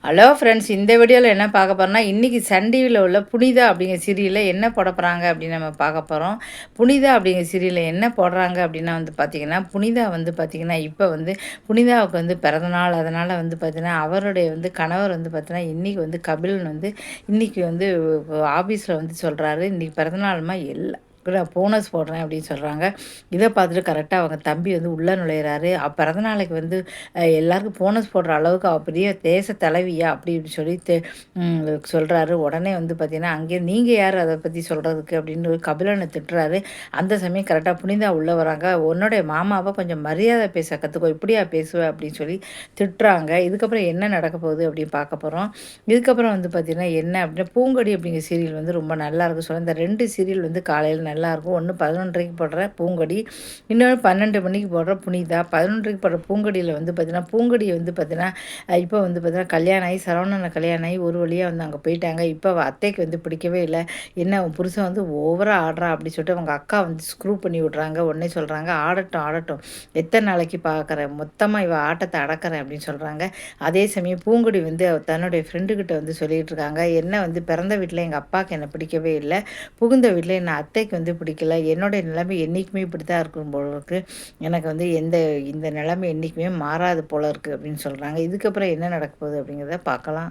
Hello friends, இந்த வீடியோவில் என்ன பார்க்க போகிறோம்னா, இன்றைக்கி சன் டிவியில் உள்ள புனிதா அப்படிங்கிற சீரியலில் என்ன போட போகிறாங்க அப்படின்னு நம்ம பார்க்க போகிறோம். புனிதா அப்படிங்கிற சீரியலில் என்ன போடுறாங்க அப்படின்னா பார்த்திங்கன்னா, புனிதா பார்த்திங்கன்னா இப்போ புனிதாவுக்கு பிறந்தநாள். அதனால் பார்த்திங்கன்னா அவருடைய கணவர் பார்த்திங்கன்னா இன்றைக்கி கபிலன் இன்றைக்கி ஆஃபீஸில் சொல்கிறாரு, இன்றைக்கி பிறந்தநாள்மா நான் போனஸ் போடுறேன் அப்படின்னு சொல்கிறாங்க. இதை பார்த்துட்டு கரெக்டாக அவங்க தம்பி உள்ளே நுழையிறாரு. பிறந்தநாளைக்கு எல்லாருக்கும் போனஸ் போடுற அளவுக்கு பெரிய தேச தலைவியா அப்படி இப்படி சொல்லி சொல்கிறாரு. உடனே பார்த்தீங்கன்னா அங்கே நீங்கள் யார் அதை பற்றி சொல்கிறதுக்கு அப்படின்னு கபிலனை திட்டுறாரு. அந்த சமயம் கரெக்டாக புனிதா உள்ளே வராங்க. உன்னுடைய மாமாவை கொஞ்சம் மரியாதை பேச கற்றுக்கோ, இப்படியா பேசுவேன் அப்படின்னு சொல்லி திட்டுறாங்க. இதுக்கப்புறம் என்ன நடக்க போகுது அப்படின்னு பார்க்க போகிறோம். இதுக்கப்புறம் பார்த்தீங்கன்னா என்ன அப்படின்னா, பூங்கொடி அப்படிங்கிற சீரியல் ரொம்ப நல்லாயிருக்கும் சொல்ல. இந்த 2 சீரியல் காலையில் நல்லாயிருக்கும். ஒன்று 11:30க்கு போடுற பூங்கொடி, இன்னொன்று 12 மணிக்கு போடுற புனிதா. 11:30க்கு போடுற பூங்கொடியில் பார்த்தீங்கன்னா, பூங்கொடி பார்த்தீங்கன்னா இப்போ பார்த்தீங்கன்னா கல்யாணம் ஆகி சரவணனை கல்யாணம் ஆகி ஒரு வழியாக அங்கே போயிட்டாங்க. இப்போ அத்தைக்கு பிடிக்கவே இல்லை. என்ன அவன் புருஷன் ஓவராக ஆடுறா அப்படி சொல்லிட்டு அவங்க அக்கா ஸ்க்ரூ பண்ணி விட்றாங்க. உடனே சொல்கிறாங்க, ஆடட்டும் ஆடட்டும், எத்தனை நாளைக்கு பார்க்குறேன், மொத்தமாக இவள் ஆட்டத்தை அடக்கிறேன் அப்படின்னு சொல்கிறாங்க. அதே சமயம் பூங்குடி தன்னுடைய ஃப்ரெண்டுக்கிட்ட சொல்லிகிட்டு இருக்காங்க, என்ன பிறந்த வீட்டில் எங்கள் அப்பாவுக்கு என்னை பிடிக்கவே இல்லை, புகுந்த வீட்டில் என்னை அத்தைக்கு பிடிக்கல, என்னுடைய நிலைமை என்றைக்குமே இப்படி தான் இருக்கும் போல இருக்குது, எனக்கு இந்த நிலைமை என்றைக்குமே மாறாது போல இருக்குது அப்படின்னு சொல்கிறாங்க. இதுக்கப்புறம் என்ன நடக்க போகுது அப்படிங்கிறத பார்க்கலாம்.